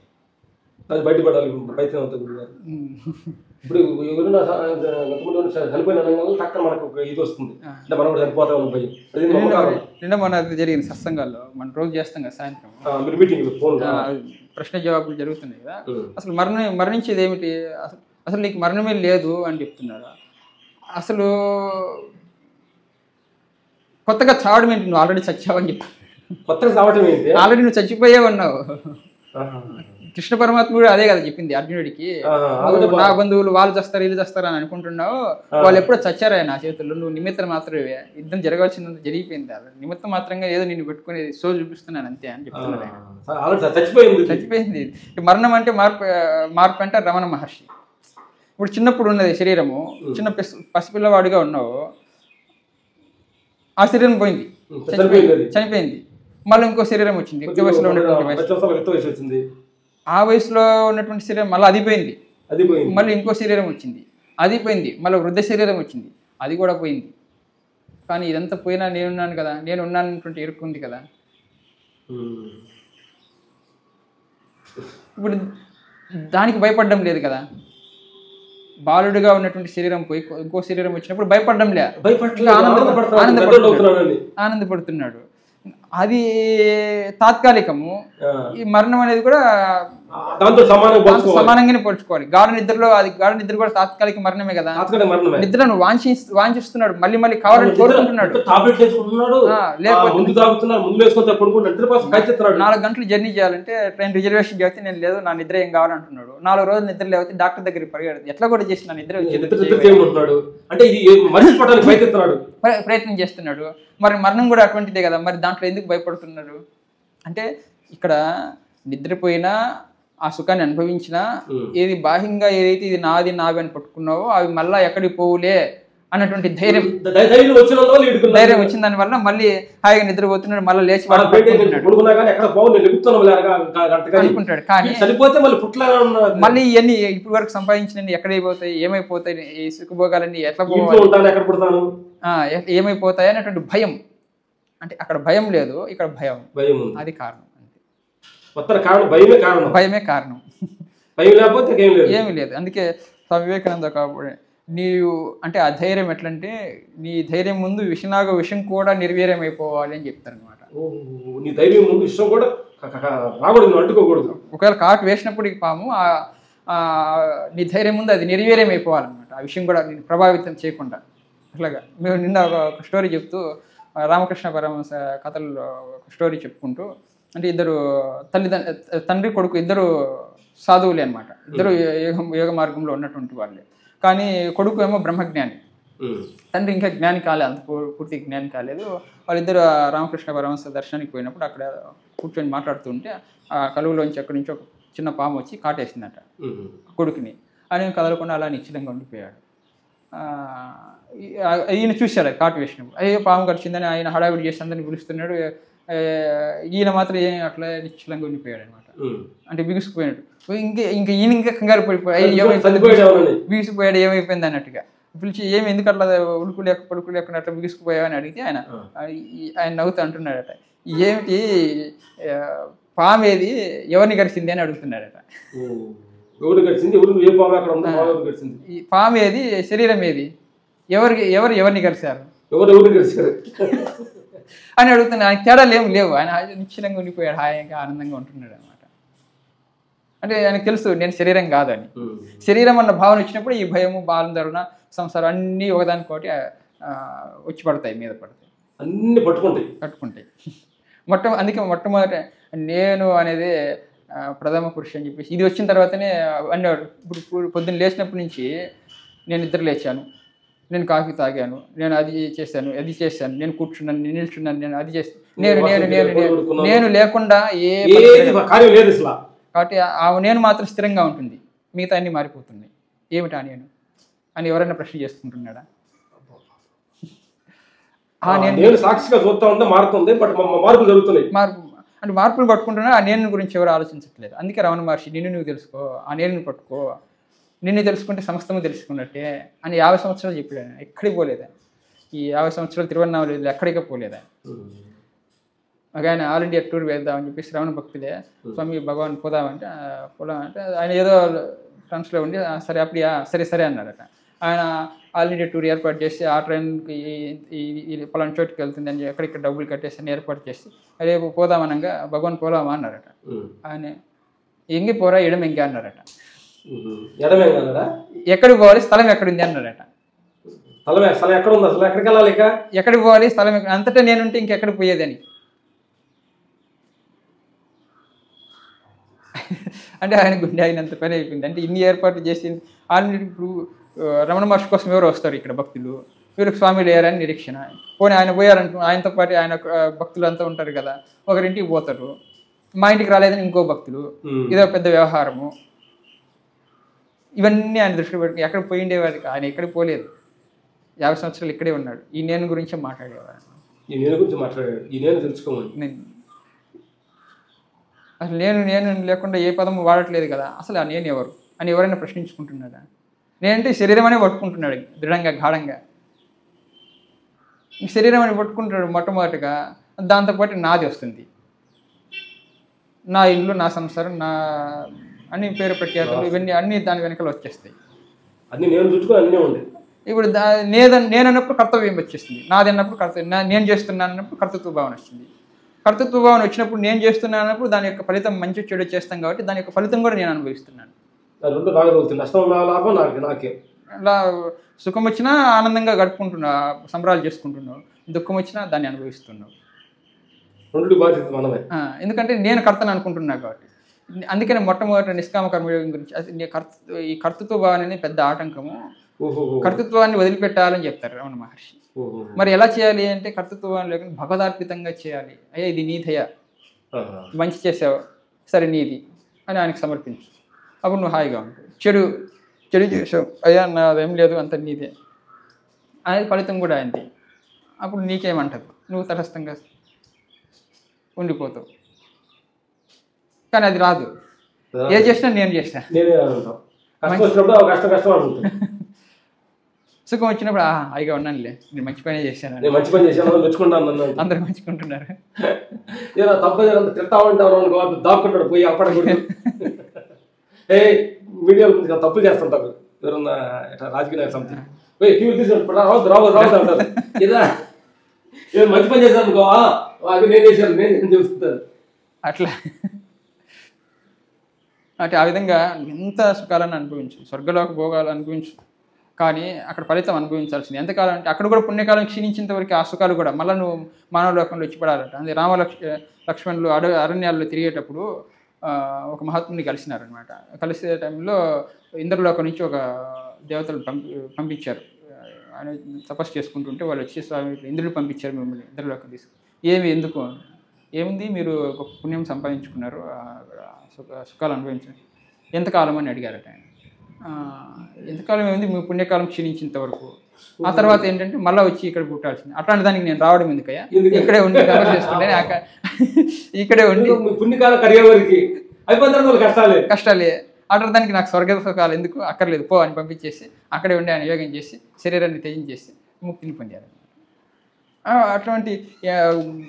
ప్రయత్నం అవుతుంది. ఇప్పుడు ఎవరైనా చనిపోయిన టక్కన మనకు ఇది వస్తుంది, అంటే మనం కూడా చనిపోతాం భయం. నిన్న మన జరిగిన సత్సంగాల్లో మనం రోజు చేస్తాం కదా సాయంత్రం ప్రశ్న జవాబులు జరుగుతున్నాయి కదా, అసలు మరణించేది ఏమిటి, అసలు నీకు మరణమే లేదు అని చెప్తున్నారు. అసలు కొత్తగా చావడం ఏంటి, నువ్వు ఆల్రెడీ చచ్చావని చెప్పి కొత్తగా చావడం ఏంటి, ఆల్రెడీ నువ్వు చచ్చిపోయే ఉన్నావు. కృష్ణ పరమాత్మ కూడా అదే కదా చెప్పింది అర్జునుడికి, నా బంధువులు వాళ్ళు చేస్తారు వీళ్ళు చేస్తారు అని అనుకుంటున్నావు, వాళ్ళు ఎప్పుడో చచ్చారా నా చేతుల్లో, నువ్వు నిమిత్తం మాత్రమే, యుద్ధం జరగాల్సినంత జరిగిపోయింది, నిమిత్తం మాత్రంగా ఏదో నిన్ను పెట్టుకుని షో చూపిస్తున్నాను అంతే అని చెప్తున్నాడు. చచ్చిపోయింది. మరణం అంటే మార్పు అంటే రమణ మహర్షి. ఇప్పుడు చిన్నప్పుడు ఉన్నది శరీరము, చిన్న పసిపిల్లవాడిగా ఉన్నావు, ఆ శరీరం పోయింది, చనిపోయింది, మళ్ళీ ఇంకో శరీరం వచ్చింది, యుక్త వయసులో ఉన్నటువంటి ఆ వయసులో ఉన్నటువంటి శరీరం మళ్ళీ అది పోయింది, మళ్ళీ ఇంకో శరీరం వచ్చింది, అది పోయింది, మళ్ళీ వృద్ధ శరీరం వచ్చింది, అది కూడా పోయింది. కానీ ఇదంతా పోయినా నేనున్నాను కదా, నేను ఉన్నానటువంటి ఎరుకుంది కదా. ఇప్పుడు దానికి భయపడడం లేదు కదా. బాలుడిగా ఉన్నటువంటి శరీరం పోయి ఇంకో శరీరం వచ్చినప్పుడు భయపడడం లే, ఆనందపడుతున్నాడు. అది తాత్కాలికము. ఈ మరణం అనేది కూడా సమానంగానే పోల్చుకోవాలి. గాఢ నిద్రలో అది గాఢ నిద్ర కూడా తాత్కాలిక మరణమే కదా. నిద్రను వాంఛిస్తున్నాడు, మళ్ళీ మళ్ళీ కావాలని కోరుకుంటున్నాడు. 4 గంటలు జర్నీ చేయాలంటే ట్రైన్ రిజర్వేషన్ చేస్తే నేను లేదు, నా నిద్ర ఏం కావాలంటున్నాడు. 4 రోజులు నిద్ర లేకపోతే డాక్టర్ దగ్గరికి పరిగెడు, ఎట్లా కూడా చేసి నా నిద్ర ప్రయత్నం చేస్తున్నాడు. మరి మరణం కూడా అటువంటిదే కదా, మరి దాంట్లో ఎందుకు భయపడుతున్నారు అంటే, ఇక్కడ నిద్రపోయినా ఆ సుఖాన్ని అనుభవించినా ఏది బాహ్యంగా ఏదైతే ఇది నాది నావి అని పట్టుకున్నావో అవి మళ్ళీ ఎక్కడికి పోవులే అన్నటువంటి ధైర్యం ధైర్యం వచ్చిన దాని వల్ల మళ్ళీ హాయిగా నిద్రపోతున్నాడు, మళ్ళీ లేచి అనుకుంటాడు. కానీ మళ్ళీ ఇవన్నీ ఇప్పటి వరకు సంపాదించిన ఎక్కడైపోతాయి, ఏమైపోతాయి, ఈ సుఖభోగాలన్నీ ఎట్లా పోవాలి, ఏమైపోతాయి అనేటువంటి భయం. అంటే అక్కడ భయం లేదు, ఇక్కడ భయం. అది కారణం. భయమే కారణం, ఏమీ లేదు. అందుకే స్వామి వివేకానంద కాబట్టి నీవు అంటే ఆ ధైర్యం ఎట్లంటే నీ ధైర్యం ముందు విషం కూడా నిర్వీర్యం అయిపోవాలి అని చెప్తారు అనమాట. నీ ధైర్యం ముందు విషం కూడా అంటుకోకూడదు. ఒకవేళ కాటు వేసినప్పుడు పాము నీ ధైర్యం ముందు అది నిర్వీర్యం అయిపోవాలన్నమాట. ఆ విషయం కూడా నేను ప్రభావితం చేయకుండా. అట్లాగా మేము నిన్న ఒక స్టోరీ చెప్తూ రామకృష్ణ పరమహంస కథల్లో ఒక స్టోరీ చెప్పుకుంటూ, అంటే ఇద్దరు తండ్రి కొడుకు ఇద్దరు సాధువులే అనమాట. ఇద్దరు యోగ మార్గంలో ఉన్నటువంటి వాళ్ళే. కానీ కొడుకు ఏమో బ్రహ్మజ్ఞాని, తండ్రి ఇంకా జ్ఞాని కాలేదు, అంత పూర్తి జ్ఞాని కాలేదు. వాళ్ళిద్దరు రామకృష్ణ పరమహంస దర్శనానికి పోయినప్పుడు అక్కడ కూర్చొని మాట్లాడుతుంటే ఆ కలుగులోంచి అక్కడి నుంచి ఒక చిన్న పాము వచ్చి కాటేసిందట కొడుకుని. ఆయన కదలకుండా అలా నిశ్చలంగా ఉండిపోయాడు. ఈయన చూశాడు కాటు వేసినప్పుడు, అయ్యో పాము గడిచిందని ఆయన హడావిడి చేసి అందరిని పిలుస్తున్నాడు. ఈయన మాత్రం ఏం అట్లా నిశ్చలంగా ఉండిపోయాడు అనమాట. అంటే బిగుసుకుపోయినట్టు. ఇంకా ఈయన ఇంకా కంగారు బిగుసిపోయాడు, ఏమైపోయింది అన్నట్టుగా పిలిచి ఏమి ఎందుకు అట్లా పడుకు లేకుండా అట్లా బిగుసుకుపోయావు అని అడిగితే ఆయన నవ్వుతూ అంటున్నాడట, ఏమిటి పాము ఏది ఎవరిని గడిచింది అని అడుగుతున్నాడట. పాము ఏది, శరీరం ఏది, ఎవరిని గడిచారు అని అడుగుతున్నాడు. ఆయన తేడాలు ఏమి లేవు, ఆయన నిశ్చలంగా ఉండిపోయాడు, హాయిగా ఆనందంగా ఉంటున్నాడు అనమాట. అంటే ఆయనకు తెలుసు నేను శరీరం కాదని. శరీరం అన్న భావన వచ్చినప్పుడు ఈ భయము, బాలంధరణ, సంసారం అన్నీ ఒకదానికోటి వచ్చి పడతాయి, మీద పడతాయి, అన్ని పట్టుకుంటాయి. అందుకే మొట్టమొదట నేను అనేది ప్రథమ పురుష అని చెప్పేసి ఇది వచ్చిన తర్వాతనే అన్నాడు. ఇప్పుడు పొద్దున్న లేచినప్పటి నుంచి నేను నిద్ర లేచాను, నేను కాఫీ తాగాను, నేను అది చేశాను, నేను కూర్చున్నాను, నేను నిల్చున్నాను, నేను అది చేస్తాను, నేను లేకుండా ఏ కార్యం లేదు అసలు. కాబట్టి ఆ నేను మాత్రం స్థిరంగా ఉంటుంది, మిగతా అన్ని మారిపోతున్నాయి. ఏమిటా నేను అని ఎవరైనా ప్రశ్న చేసుకుంటున్నాడా? నేను సాక్షిగా చూస్తా ఉంటే మారుతుంది, బట్ మార్పులు జరుగుతున్నాయి. అంటే మార్పులు పట్టుకుంటున్నా ఆ నేను గురించి ఎవరు ఆలోచించట్లేదు. అందుకే రమణ మహర్షి నిన్ను నువ్వు తెలుసుకో, ఆ నేను పట్టుకో, నిన్ను తెలుసుకుంటే సమస్తము తెలుసుకున్నట్టే అని 50 సంవత్సరాలు చెప్పాడు. ఆయన ఎక్కడికి పోలేదా, ఈ 50 సంవత్సరాలు తిరువన్నామలైలో ఎక్కడికే పోలేదా. ఆయన ఆల్ ఇండియా టూర్ వేద్దామని చెప్పేసి శ్రవణ భక్తులే స్వామి భగవాన్ పోదామంటే ఆయన ఏదో ట్రాన్స్లో ఉండి సరే అప్పుడు సరే అన్నారట. ఆయన ఆల్ ఇండియా టూర్ ఏర్పాటు చేసి ఆ ట్రైన్కి పలానా చోటుకి వెళ్తుందని ఎక్కడిక్కడ డబ్బులు కట్టేసి ఏర్పాటు చేసి రేపు పోదామనగా భగవాన్ పోదామా అన్నారట. ఆయన ఎంగి పోరా ఎడం ఎంగి అన్నారట. ఎక్కడికి పోవాలి, స్థలం ఎక్కడుంది అన్నారట. ఎక్కడికి పోవాలి, స్థలం అంతటా నేనుంటే ఇంకెక్కడికి పోయేదని. అంటే ఆయన గుండె అయినంత పని అయిపోయింది. అంటే ఇన్ని ఏర్పాట్లు చేసి ఆల్రెడీ ఇప్పుడు రమణ మహర్షి కోసం ఎవరు వస్తారు ఇక్కడ భక్తులు, వీళ్ళకి స్వామి లేరని నిరీక్షణ. పోనీ ఆయన పోయారనుకో, ఆయనతో పాటు ఆయన భక్తులు అంతా ఉంటారు కదా, ఒకరింటికి పోతారు, మా ఇంటికి రాలేదని ఇంకో భక్తులు, ఇదో పెద్ద వ్యవహారము. ఇవన్నీ ఆయన దృష్టి పెట్టుకుని ఎక్కడ పోయిండేవాడికి, ఆయన ఎక్కడికి పోలేదు, 50 సంవత్సరాలు ఇక్కడే ఉన్నాడు. ఈ నేను గురించే మాట్లాడేవాడు. అసలు నేను లేకుండా ఏ పదము వాడట్లేదు కదా, అసలు ఆ నేను ఎవరు అని ఎవరైనా ప్రశ్నించుకుంటున్నాడా? నేనంటే శరీరం అనే పట్టుకుంటున్నాడు దృఢంగా, గాఢంగా. ఈ శరీరం అని పట్టుకుంటున్నాడు మొట్టమొదటిగా, దాంతోపాటు నాది వస్తుంది, నా ఇల్లు, నా సంసారం, నా అన్ని పేరు ప్రఖ్యాతలు, ఇవన్నీ అన్నీ దాని వెనకాల వచ్చేస్తాయి. ఇప్పుడు నేను అన్నప్పుడు కర్తవ్యం వచ్చేస్తుంది, నాది అన్నప్పుడు కర్తవ్యం, నేను చేస్తున్నాను అన్నప్పుడు కర్తృత్వ భావన వస్తుంది. కర్తృత్వ భావన వచ్చినప్పుడు నేను చేస్తున్నాను అన్నప్పుడు దాని యొక్క ఫలితం మంచి చెడు చేస్తాం కాబట్టి దాని యొక్క ఫలితం కూడా నేను అనుభవిస్తున్నాను. అలా సుఖం వచ్చినా ఆనందంగా గడుపుకుంటున్నా, సంబరాలు చేసుకుంటున్నావు, దుఃఖం వచ్చినా దాన్ని అనుభవిస్తున్నావు. ఎందుకంటే నేను కర్తను అనుకుంటున్నా కాబట్టి. అందుకని మొట్టమొదటి నిష్కామ కర్మయోగం గురించి ఈ కర్తృత్వ భావన పెద్ద ఆటంకము. కర్తృత్వాన్ని వదిలిపెట్టాలని చెప్తారు రమణ మహర్షి. మరి ఎలా చేయాలి అంటే కర్తృత్వాన్ని లేకుండా భగవదార్పితంగా చేయాలి. అయ్యా ఇది నీదయ్యా, మంచి చేసావు, సరే నీది అని ఆయనకు సమర్పించు, అప్పుడు నువ్వు హాయిగా ఉంటావు. చెడు చేసావు, అయ్యా నాదేం లేదు, అంత నీదే అనేది ఫలితం కూడా అంతే. అప్పుడు నీకేమంటదు, నువ్వు తటస్థంగా ఉండిపోతావు. కానీ అది రాదు. ఏం చేసినా నేను చేసిన, నేనే అంటాం. కష్టం వచ్చినప్పుడు కష్టం అనుకుంటాను. సుఖం వచ్చినప్పుడు హాయిగా ఉన్నానులే, నేను మంచి పని చేశాను, నేను మంచి పని చేశాను, మెచ్చుకుంటాను. అందరూ మెచ్చుకుంటున్నారు. ఏదో తప్ప తిడతా ఉంటాను అనుకో, దాక్కుంటాడు పోయి అప్పటికూడదు. మీడియా గురించి తప్పులు చేస్తుంటారు ఎవరన్నా ఇట్లా రాజకీయ నాయకులు సంథింగ్, పోయి టీవీ తీసుకుంటారు, రావద్దు అంటారు. ఏదో మంచి పని చేశాను అనుకో, అది నేను చేశాను, నేను చూస్తాను అట్లా. అంటే ఆ విధంగా ఎంత సుఖాలను అనుభవించు, స్వర్గలోక భోగాలు అనుభవించు, కానీ అక్కడ ఫలితం అనుభవించాల్సింది ఎంతకాలం అంటే అక్కడ కూడా పుణ్యకాలం క్షీణించేంత వరకు ఆ సుఖాలు కూడా మళ్ళీ నువ్వు మానవ లోకంలో వచ్చి పడాలట. అదే లక్ష్మణులు అరణ్యాల్లో తిరిగేటప్పుడు ఒక మహాత్ముని కలిసినారనమాట. కలిసే టైంలో ఇంద్రలోకం నుంచి ఒక దేవతలు పంపించారు. ఆయన తపస్సు చేసుకుంటుంటే వాళ్ళు వచ్చి స్వామి ఇంద్రుడు పంపించారు మిమ్మల్ని ఇంద్రలోకం తీసుకు. ఎందుకు? ఏముంది, మీరు గొప్ప పుణ్యం సంపాదించుకున్నారు, సుఖాలు అనుభవించండి. ఎంతకాలం అని అడిగారట ఆయన. ఎంతకాలం ఏముంది, మీ పుణ్యకాలం క్షీణించేంత వరకు, ఆ తర్వాత ఏంటంటే మళ్ళీ వచ్చి ఇక్కడ పుట్టాల్సింది. అట్లాంటి దానికి నేను రావడం ఎందుకయ్యా, ఇక్కడే ఉండి తపస్సు చేసుకుంటే ఇక్కడే ఉండి పుణ్యకాలం కరిగే వరకు అయిపోతారు కష్టాలే. అట్లా దానికి నాకు స్వర్గ సుఖాలు ఎందుకు, అక్కర్లేదు పో అని పంపించేసి అక్కడే ఉండి ఆయన యోగం చేసి శరీరాన్ని త్యజించేసి ముక్తిని పొందారు. అటువంటి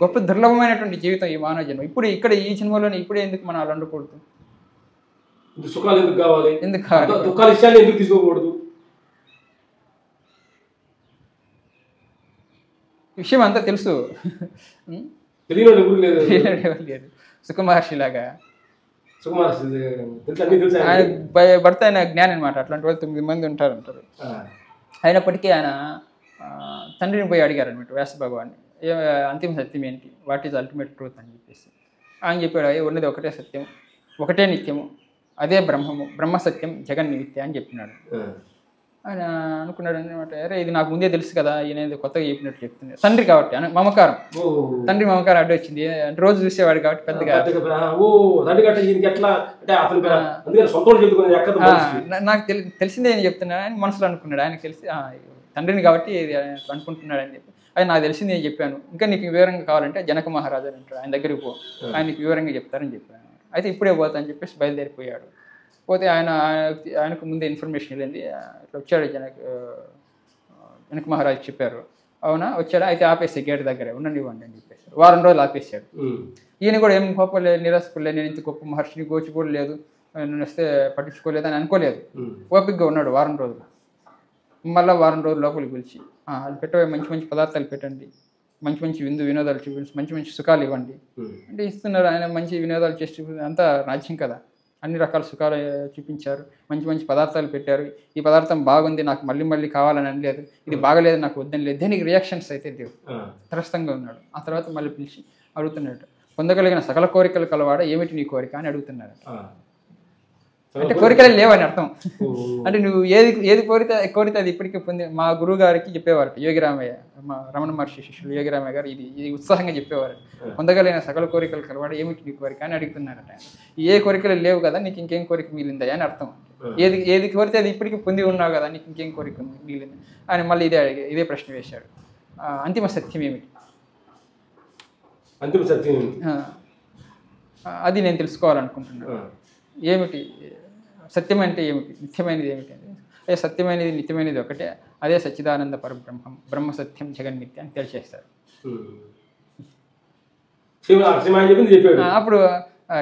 గొప్ప దుర్లభమైనటువంటి జీవితం ఈ మానవ జన్మ. ఇప్పుడు ఇక్కడ ఈ జన్మలోనే ఇప్పుడే ఎందుకు మనం అలా వండుకూడదు? సుఖాలు ఎందుకు కావాలి, ఎందుకు కావాలి, దుఃఖాలు ఇష్టాలు ఎందుకు తీసుకోకూడదు? విషయం అంతా తెలుసు, తెలియదు లేదు. సుఖమహర్షిలాగా ఆయన భర్త ఆయన జ్ఞాని అనమాట. అట్లాంటి వాళ్ళు 9 మంది ఉంటారంటారు. అయినప్పటికీ ఆయన తండ్రిని పోయి అడిగారు అనమాట వ్యాస భగవాన్ని, అంతిమ సత్యం ఏంటి, వాట్ ఈజ్ అల్టిమేట్ ట్రూత్ అని చెప్పేసి. ఆయన చెప్పాడు, ఉన్నది ఒకటే సత్యం, ఒకటే నిత్యము, అదే బ్రహ్మము, బ్రహ్మ సత్యం జగన్ నిమిత్య అని చెప్పినాడు. ఆయన అనుకున్నాడు అనమాట, అరే ఇది నాకు ముందే తెలుసు కదా, ఈయన కొత్తగా చెప్పినట్టు చెప్తుంది. తండ్రి కాబట్టి మమకారం, తండ్రి మమకారం అడ్డు వచ్చింది. రోజు చూసేవాడు కాబట్టి పెద్దగా నాకు తెలిసిందే అని చెప్తున్నాడు అని మనసులో అనుకున్నాడు. ఆయనకు తెలిసి తండ్రిని కాబట్టి అనుకుంటున్నాడు అని చెప్పి, అది నాకు తెలిసింది నేను చెప్పాను, ఇంకా నీకు వివరంగా కావాలంటే జనక మహారాజు అని అంటాడు, ఆయన దగ్గరికి పో, ఆయనకి వివరంగా చెప్తారని చెప్పాను. అయితే ఇప్పుడే పోతా అని చెప్పేసి బయలుదేరిపోయాడు. పోతే ఆయనకు ముందే ఇన్ఫర్మేషన్ వెళ్ళింది, ఇట్లా వచ్చాడు జనక మహారాజు చెప్పారు. అవునా వచ్చాడా, అయితే ఆపేసి గేట్ దగ్గరే ఉండనివ్వండి అని చెప్పేసి వారం రోజులు ఆపేశాడు. ఈయన కూడా ఏం కోపలేదు, నిరాశపడలేదు, నేను ఇంత గొప్ప మహర్షిని గోచిపోలేదు, నేను వస్తే పట్టించుకోలేదు అని అనుకోలేదు. ఓపికగా ఉన్నాడు వారం రోజులు. మళ్ళీ వారం రోజులు లోపలికి పిలిచి అది పెట్టే మంచి మంచి పదార్థాలు పెట్టండి, మంచి మంచి వినోదాలు చూపించి, మంచి మంచి సుఖాలు ఇవ్వండి అంటే ఇస్తున్నారు. ఆయన మంచి వినోదాలు చేసి చూపి అంతా రాజ్యం కదా, అన్ని రకాల సుఖాలు చూపించారు, మంచి మంచి పదార్థాలు పెట్టారు. ఈ పదార్థం బాగుంది, నాకు మళ్ళీ మళ్ళీ కావాలని అనలేదు, ఇది బాగలేదు నాకు వద్దని లేదు, దేనికి రియాక్షన్స్ అయితే లేవు, తటస్థంగా ఉన్నాడు. ఆ తర్వాత మళ్ళీ పిలిచి అడుగుతున్నాడు, పొందగలిగిన సకల కోరికలు కలవాడ ఏమిటి నీ కోరిక అని అడుగుతున్నాడు. అంటే కోరికలే లేవని అర్థం. అంటే నువ్వు ఏది కోరితే అది ఇప్పటికీ పొంది. మా గురువు గారికి చెప్పేవారు యోగిరామయ్య, మా రమణ మహర్షి శిష్యులు యోగిరామయ్య గారు ఇది ఉత్సాహంగా చెప్పేవారు, పొందగలిగిన సకల కోరికలు కలవాడు ఏమిటి నీ కోరిక అని అడుగుతున్నారట. ఏ కోరికలు లేవు కదా, నీకు ఇంకేం కోరిక మిగిలిందా అని అర్థం. ఏది కోరితే అది ఇప్పటికీ పొంది ఉన్నావు కదా, నీకు ఇంకేం కోరిక మిగిలింది ఆయన మళ్ళీ ఇదే ప్రశ్న వేశాడు. అంతిమ సత్యం ఏమిటి, అంతిమ సత్యం అది నేను తెలుసుకోవాలనుకుంటున్నాను. ఏమిటి సత్యం అంటే ఏమిటి, నిత్యమైనది ఏమిటి అంటే అదే సత్యమైనది నిత్యమైనది ఒకటే, అదే సచ్చిదానంద పరబ్రహ్మం, బ్రహ్మ సత్యం జగన్మిత్య అని తెలియజేస్తారు. అప్పుడు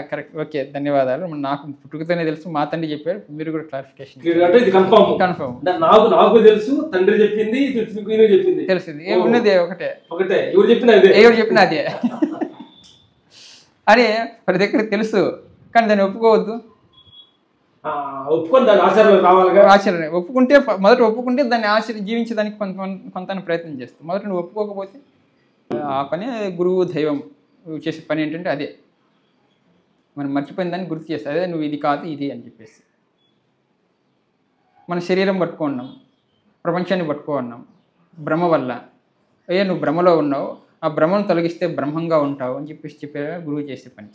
కరెక్ట్, ఓకే ధన్యవాదాలు, నాకు పుట్టుకతోనే తెలుసు, మా తండ్రి చెప్పారు, మీరు కూడా క్లారిఫికేషన్ కన్ఫర్మ్ నాకు తెలుసు, తండ్రి చెప్పింది తెలిసింది, ఉన్నది ఒకటే, ఎవరు చెప్పినా అదే అని ప్రతి దగ్గర తెలుసు, కానీ దాన్ని ఒప్పుకోవద్దు. ఒప్పుకొని దాన్ని ఆచరణ రావాలి. ఆచరణ మొదట ఒప్పుకుంటే దాన్ని జీవించడానికి కొంత ప్రయత్నం చేస్తాం. మొదట నువ్వు ఒప్పుకోకపోతే ఆ పని గురువు దైవం చేసే పని ఏంటంటే అదే మనం మర్చిపోయిన దాన్ని గుర్తు చేస్తాం, అదే నువ్వు ఇది కాదు ఇది అని చెప్పేసి. మన శరీరం పట్టుకున్నాం, ప్రపంచాన్ని పట్టుకున్నాం భ్రమ వల్ల. నువ్వు భ్రమలో ఉన్నావు, ఆ భ్రమను తొలగిస్తే బ్రహ్మంగా ఉంటావు అని చెప్పేసి చెప్పే గురువు చేసే పని.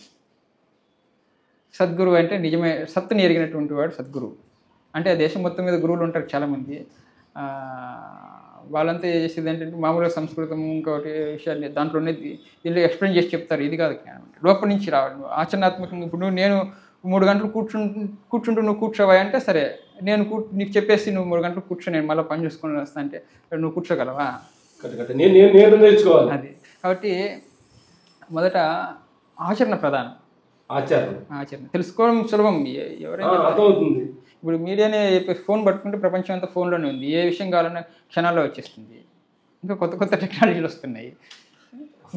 సద్గురువు అంటే నిజమే సత్తుని ఎరిగినటువంటి వాడు సద్గురువు. అంటే దేశం మొత్తం మీద గురువులు ఉంటారు చాలామంది, వాళ్ళంతా చేసేది ఏంటంటే మామూలుగా సంస్కృతం ఇంకోటి విషయాలు దాంట్లోనే దీంట్లో ఎక్స్ప్లెయిన్ చేసి చెప్తారు. ఇది కాదు జ్ఞానం, లోపల నుంచి రావాలి. నువ్వు ఆచరణాత్మకంగా ఇప్పుడు నేను 3 గంటలు కూర్చుంటూ నువ్వు కూర్చోవా అంటే సరే, నేను నీకు చెప్పేసి నువ్వు 3 గంటలు కూర్చో, నేను మళ్ళీ పని చూసుకొని వస్తా అంటే నువ్వు కూర్చోగలవా? నేను నేర్చుకోవాలి. అది కాబట్టి మొదట ఆచరణ ప్రధానం. ఆచరణ తెలుసుకోవడం సులభం, ఎవరైనా అర్థమవుతుంది. ఇప్పుడు మీడియానే ఫోన్ పట్టుకుంటే ప్రపంచం అంతా ఫోన్లోనే ఉంది. ఏ విషయం కావాలన్నా క్షణాల్లో వచ్చేస్తుంది. ఇంకా కొత్త కొత్త టెక్నాలజీలు వస్తున్నాయి.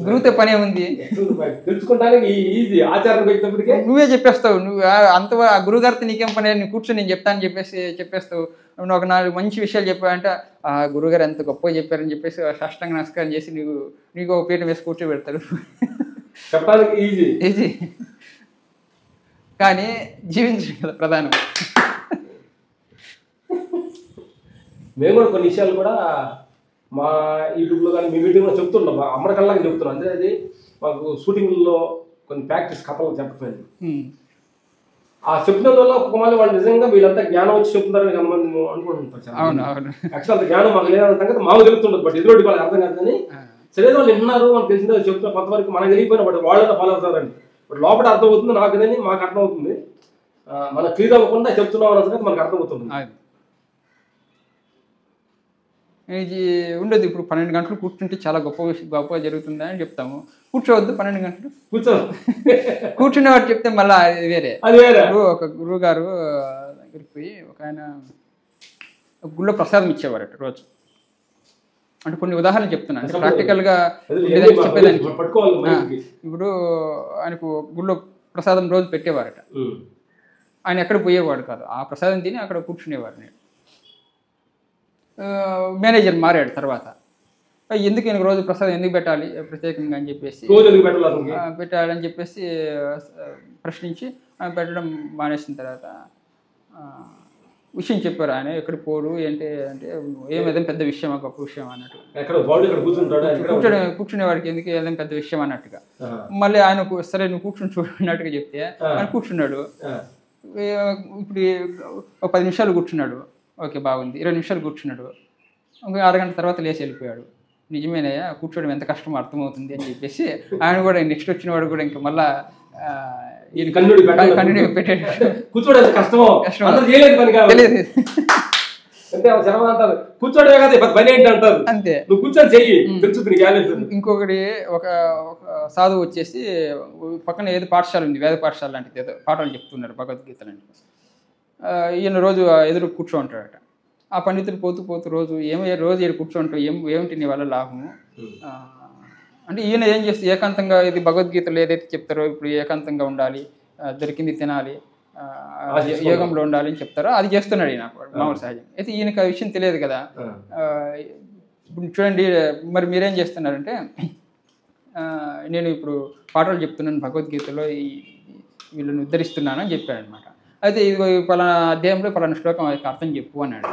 గురువుతో పనే ఉంది, తెలుసుకోవడానికి ఈజీ. ఆచరణ పెట్టినప్పటికే నువ్వే చెప్పేస్తావు. నువ్వు అంత ఆ గురుగారితో నీకేం పని, నేను కూర్చొని నేను చెప్తాను చెప్పేస్తావు. నువ్వు ఒక 4 మంచి విషయాలు చెప్పావంటే ఆ గురుగారు ఎంత గొప్పగా చెప్పారని చెప్పేసి సాష్టాంగ నమస్కారం చేసి నీకు ఒక పీట వేసి కూర్చోబెడతాడు. చెప్పడానికి ఈజీ, కానీ జీవించడం కదా ప్రధానం. మేము కూడా కొన్ని విషయాలు కూడా మా యూట్యూబ్లో కానీ మీ మీటింగ్లో చెప్తున్నాం, మా అమ్మడికల్లాగా చెప్తున్నాం. అంటే అది మాకు షూటింగ్లో కొన్ని ప్రాక్టీస్ కథలు చెప్పకపోయింది. ఆ చెప్పిన వల్ల ఒక్కొక్కమంది వాళ్ళు నిజంగా వీళ్ళంతా జ్ఞానం వచ్చి చెప్తున్నారని కొంతమంది అనుకుంటుంటారు. యాక్చువల్ అంత జ్ఞానం మాకు లేదన్న సంగతి మాకు తెలుస్తుండదు. బట్ ఎదుటి వాళ్ళకి అర్థం కాదు. కానీ సరే వాళ్ళు విన్నారు, మనకు తెలిసిందో చెప్తున్నారు. కొంతవరకు మనకు తెలియపోయినా బట్ వాళ్ళతో ఫాలో అవుతారండి. బట్ లోపల అర్థమవుతుంది, నాకు ఏదని మాకు అర్థమవుతుంది. మనం క్లియర్ అవ్వకుండా చెప్తున్నాం అన్న సంగతి మనకు అర్థమవుతుంది. ఇది ఉండదు. ఇప్పుడు 12 గంటలు కూర్చుంటే చాలా గొప్పగా జరుగుతుందా అని చెప్తాము. కూర్చోవద్దు 12 గంటలు కూర్చునేవాడు చెప్తే మళ్ళీ వేరే. ఒక గురువు గారు దగ్గరికి పోయి ఒక ఆయన గుళ్ళో ప్రసాదం ఇచ్చేవారట రోజు. అంటే కొన్ని ఉదాహరణలు చెప్తున్నాను, అంటే ప్రాక్టికల్గా చెప్పేదానికి. ఇప్పుడు ఆయనకు గుళ్ళో ప్రసాదం రోజు పెట్టేవారట. ఆయన ఎక్కడ పోయేవాడు కాదు, ఆ ప్రసాదం తిని అక్కడ కూర్చునేవారు. నేను మేనేజర్ మారాడు తర్వాత, ఎందుకు ఈయనకు రోజు ప్రసాదం ఎందుకు పెట్టాలి ప్రత్యేకంగా అని చెప్పేసి పెట్టాలని చెప్పేసి ప్రశ్నించి పెట్టడం మానేసిన తర్వాత విషయం చెప్పారు. ఆయన ఎక్కడ పోడు ఏంటి అంటే ఏమైనా పెద్ద విషయమా, గొప్ప విషయం అన్నట్టు కూర్చునేవాడికి ఎందుకు ఏదైనా పెద్ద విషయం అన్నట్టుగా. మళ్ళీ ఆయన సరే నువ్వు కూర్చుని చూడన్నట్టుగా చెప్తే ఆయన కూర్చున్నాడు. ఇప్పుడు ఒక 10 నిమిషాలు కూర్చున్నాడు, ఓకే బాగుంది. 20 నిమిషాలు కూర్చున్నాడు, ఒక అరగంట తర్వాత లేచి వెళ్ళిపోయాడు. నిజమేనయ్యా కూర్చోవడం ఎంత కష్టమో అర్థమవుతుంది అని చెప్పేసి ఆయన కూడా నెక్స్ట్ వచ్చిన వాడు కూడా ఇంకా మళ్ళా కంటిన్యూ పెట్టాడు. కూర్చోవడం కష్టమో తెలియదు కూర్చోడమే కదా పని ఏంటి అంటారు, అంతే. నువ్వు కూర్చొని చెయ్యి తెలుస్తుంది. ఇంకొకటి ఒక సాధువు వచ్చేసి పక్కన ఏదో పాఠశాల ఉంది, వేద పాఠశాల లాంటిది, ఏదో పాఠాలు చెప్తున్నారు భగవద్గీత లాంటిది. ఈయన రోజు ఎదురు కూర్చో ఉంటాడట. ఆ పండితుడు పోతూ రోజు రోజు ఈయన కూర్చోంటావు, ఏమిటి నీ వల్ల లాభము అంటే ఈయన ఏం చేస్తే ఏకాంతంగా ఇది భగవద్గీతలో ఏదైతే చెప్తారో ఇప్పుడు ఏకాంతంగా ఉండాలి, దొరికింది తినాలి, యోగంలో ఉండాలి అని చెప్తారో అది చేస్తున్నాడు ఈయన మామూలు సహజం. అయితే ఈయనకు ఆ విషయం తెలియదు కదా. ఇప్పుడు చూడండి మరి మీరేం చేస్తున్నారంటే నేను ఇప్పుడు పాఠాలు చెప్తున్నాను భగవద్గీతలో వీళ్ళని ఉద్ధరిస్తున్నాను అని చెప్పాడు అనమాట. అయితే ఇది పలానా అధ్యాయంలో పలానా శ్లోకం అర్థం చెప్పు అన్నాడు.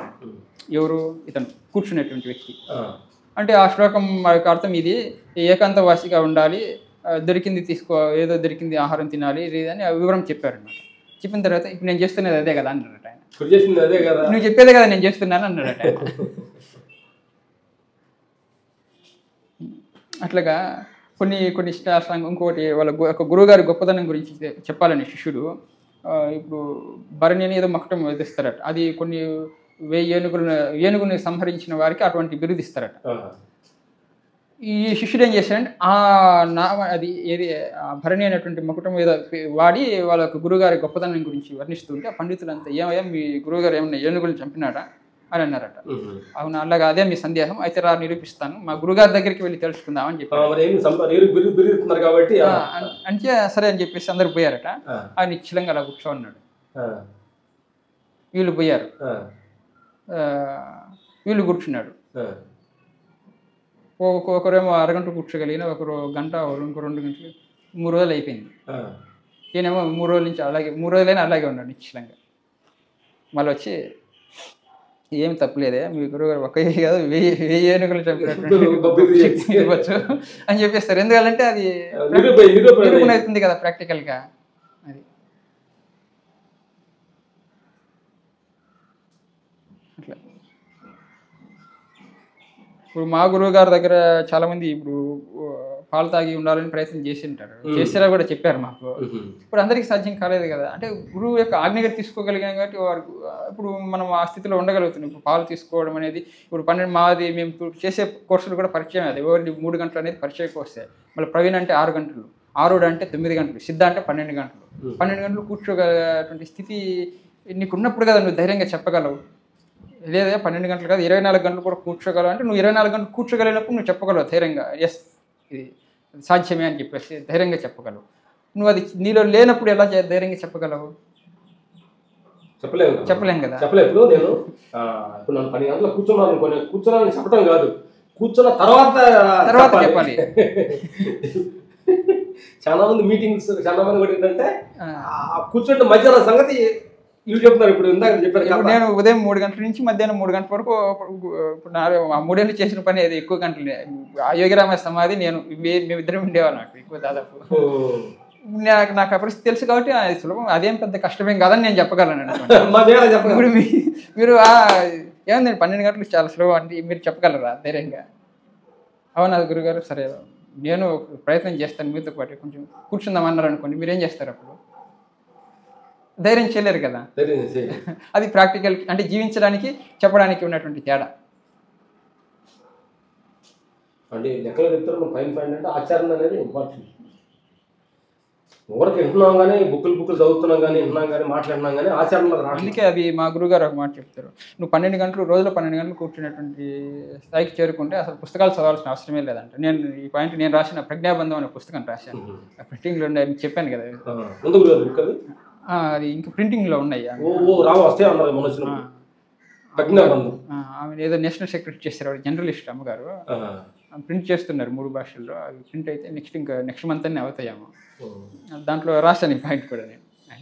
ఎవరు? ఇతను కూర్చునేటువంటి వ్యక్తి. అంటే ఆ శ్లోకం యొక్క అర్థం ఇది, ఏకాంతవాసిగా ఉండాలి, దొరికింది ఏదో దొరికింది ఆహారం తినాలి అని వివరం చెప్పారనమాట. చెప్పిన తర్వాత ఇప్పుడు నేను చేస్తున్నది అదే కదా అన్నాడట ఆయన. నువ్వు చెప్పేదే కదా నేను చేస్తున్నాను అన్నాడట ఆయన. అట్లాగా కొన్ని శాస్త్రాంగం. ఇంకోటి వాళ్ళ ఒక గురువుగారి గొప్పతనం గురించి చెప్పాలని శిష్యుడు ఇప్పుడు భరణిని ఏదో మకటం వేధిస్తారట. అది కొన్ని 1000 ఏనుగుని సంహరించిన వారికి అటువంటి బిరుదు ఇస్తారట. ఈ శిష్యుడు ఏం చేశాడంటే అది ఏది భరణి అనేటువంటి మకుటం మీద వాడి వాళ్ళ గురువుగారి గొప్పతనం గురించి వర్ణిస్తుంటే ఆ పండితులంతా ఏమయ్యా మీ గురువుగారు ఏమన్నా ఏనుగులను చంపినాడా అని అన్నారట. అవును, అలాగా అదే మీ సందేహం, అయితే రా నిరూపిస్తాను, మా గురుగారి దగ్గరికి వెళ్ళి తెలుసుకుందామని చెప్పారు. అంటే సరే అని చెప్పేసి అందరు పోయారట. ఆయన నిశ్చలంగా అలా కూర్చోన్నాడు. వీళ్ళు పోయారు, వీళ్ళు కూర్చున్నాడు. ఒకరేమో అరగంట కూర్చోగలిగిన, ఒకరు గంట, ఇంకో 2 గంటలు, 3 రోజులు అయిపోయింది. ఈయనేమో 3 రోజుల నుంచి అలాగే 3 రోజులైనా అలాగే ఉన్నాడు నిశ్చలంగా. మళ్ళీ వచ్చి ఏం తప్పులేదే, మీ గురువుగారు ఒక కాదు 1000 ఏనుగులు చంపినటువంటి ఇవ్వచ్చు అని చెప్పేస్తారు. ఎందుకంటే అది నిరూపణ అవుతుంది కదా ప్రాక్టికల్గా. అది అట్లా ఇప్పుడు మా గురువు గారి దగ్గర చాలామంది ఇప్పుడు పాలు తాగి ఉండాలని ప్రయత్నం చేసి ఉంటారు, చేసేలా కూడా చెప్పారు మాకు. ఇప్పుడు అందరికీ సాధ్యం కాలేదు కదా. అంటే గురువు యొక్క ఆజ్ఞగా తీసుకోగలిగాం కాబట్టి వారు ఇప్పుడు మనం ఆ స్థితిలో ఉండగలుగుతున్నాం. ఇప్పుడు పాలు తీసుకోవడం అనేది ఇప్పుడు 12 మాది మేము చేసే కోర్సులు కూడా పరిచయం, అది ఓన్లీ 3 గంటలు అనేది పరిచయ కోర్సే. మళ్ళీ ప్రవీణ్ అంటే 6 గంటలు, ఆరుడు అంటే 9 గంటలు, సిద్ధ అంటే 12 గంటలు. 12 గంటలు కూర్చోగలటువంటి స్థితి నీకు ఉన్నప్పుడు కదా నువ్వు ధైర్యంగా చెప్పగలవు. లేదా 12 గంటలు కాదు 24 గంటలు కూడా కూర్చోగలవు అంటే నువ్వు 24 గంటలు కూర్చోగలిగినప్పుడు నువ్వు చెప్పగలవు ధైర్యంగా, ఎస్ ఇది సాధ్యమే అని చెప్పేసి ధైర్యంగా చెప్పగలవు. నువ్వు అది నీలో లేనప్పుడు ఎలా ధైర్యంగా చెప్పగలవు? చెప్పలేం కదా. చెప్పలేదు. నేను ఇప్పుడు నన్ను 10 గంటలు కూర్చున్నాను అనుకో, కూర్చున్నాను చెప్పడం కాదు, కూర్చున్న తర్వాత చెప్పాలి. చాలా మంది మీటింగ్స్ చాలా మంది కూడా ఏంటంటే కూర్చుంటే మధ్యాహ్నం సంగతి ఇల్లు చెప్తున్నారు. ఇప్పుడు ఇందాక చెప్పారు, నేను ఉదయం 3 గంటల నుంచి మధ్యాహ్నం 3 గంటల వరకు ఇప్పుడు 3 ఏళ్ళు చేసిన పని అది ఎక్కువ గంటలు. యోగిరామ సమాధి నేను మేమిద్దరం ఉండేవాళ్ళం నాకు ఎక్కువ దాదాపు. నాకు ఆ పరిస్థితి తెలుసు కాబట్టి అది సులభం, అదేం పెద్ద కష్టమేం కాదని నేను చెప్పగలను. ఇప్పుడు మీరు ఏమందండి 12 గంటలు చాలా సులభం అంటే మీరు చెప్పగలరా ధైర్యంగా? అవునా గురుగారు, సరే నేను ప్రయత్నం చేస్తాను మీతో పాటు కొంచెం కూర్చుందామన్నారు అనుకోండి, మీరేం చేస్తారు అప్పుడు? ధైర్యం చేయలేరు కదా. అది ప్రాక్టికల్ అంటే జీవించడానికి చెప్పడానికి ఉన్నటువంటి తేడా. అంటే లెక్కలు చెప్తారు పాయింట్ అంటే ఆచరణ అనేది ఇంపార్టెంట్. ఊరికి వింటున్నాం కానీ బుక్కులు చదువుతున్నాం కానీ వింటున్నాం కానీ మాట్లాడినాం కానీ ఆచరణలో రాదు. అందుకే అది మా గురువుగారు ఒక మాట చెప్తారు, నువ్వు 12 గంటలు రోజులో 12 గంటలు కూర్చునేటువంటి స్థాయికి చేరుకుంటే అసలు పుస్తకాలు చదవాల్సిన అవసరమే లేదంట. నేను ఈ పాయింట్ నేను రాసిన ప్రజ్ఞాబంధం అనే పుస్తకం రాశాను, ప్రింటింగ్లో చెప్పాను కదా. అది ఇంకా ప్రింటింగ్లో ఉన్నాయి. ఆమె ఏదో నేషనల్ సెక్రటరీ చేస్తారు, జర్నలిస్ట్ అమ్మగారు ప్రింట్ చేస్తున్నారు 3 భాషల్లో. అవి ప్రింట్ అయితే నెక్స్ట్ మంత్ అన్నీ అవుతాయేమో. దాంట్లో రాశాను ఈ పాయింట్ కూడా.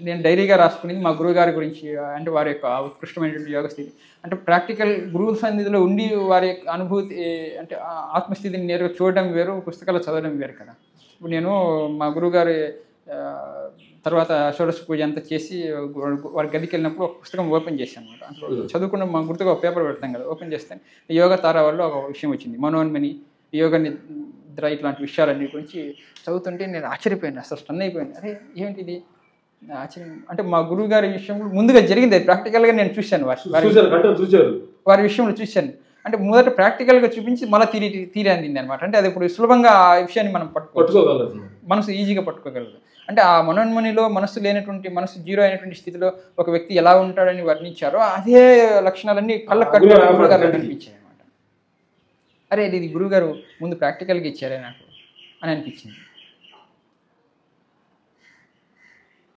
నేను డైరీగా రాసుకునేది మా గురువుగారి గురించి, అంటే వారి యొక్క ఉత్కృష్టమైనటువంటి యోగ స్థితి, అంటే ప్రాక్టికల్ గురువుల సన్నిధిలో ఉండి వారి యొక్క అనుభూతి అంటే ఆత్మస్థితిని నేరుగా చూడడం వేరు, పుస్తకాలు చదవడం వేరు కదా. ఇప్పుడు నేను మా గురువుగారి తర్వాత షోడశ పూజ అంతా చేసి వారి గదికి వెళ్ళినప్పుడు ఒక పుస్తకం ఓపెన్ చేశాను అనమాట. అందులో చదువుకున్న మా గుర్తుగా ఒక పేపర్ పెడతాం కదా, ఓపెన్ చేస్తే యోగ తారా వల్ల ఒక విషయం వచ్చింది, మనోన్మని, యోగ నిద్ర, ఇట్లాంటి విషయాలన్నీ గురించి చదువుతుంటే నేను ఆశ్చర్యపోయాను, అసలు స్టన్ అయిపోయాను. అరే ఏంటిది ఆశ్చర్యం అంటే మా గురువు గారి విషయంలో ముందుగా జరిగింది, అది ప్రాక్టికల్గా నేను చూశాను, వారి విషయంలో చూశాను. అంటే మొదట ప్రాక్టికల్గా చూపించి మళ్ళీ తీరి అందింది అనమాట. అంటే అది ఇప్పుడు సులభంగా ఆ విషయాన్ని మనం పట్టుకోగలదు, మనసు ఈజీగా పట్టుకోగలదు. అంటే ఆ మనోన్మనిలో మనసు లేనటువంటి, మనసు జీరో అయినటువంటి స్థితిలో ఒక వ్యక్తి ఎలా ఉంటాడని వర్ణించారో అదే లక్షణాలన్నీ కళ్ళకు కట్టుగా కనిపించాయి అనమాట. అరే ఇది గురువుగారు ముందు ప్రాక్టికల్గా ఇచ్చారే నాకు అని అనిపించింది.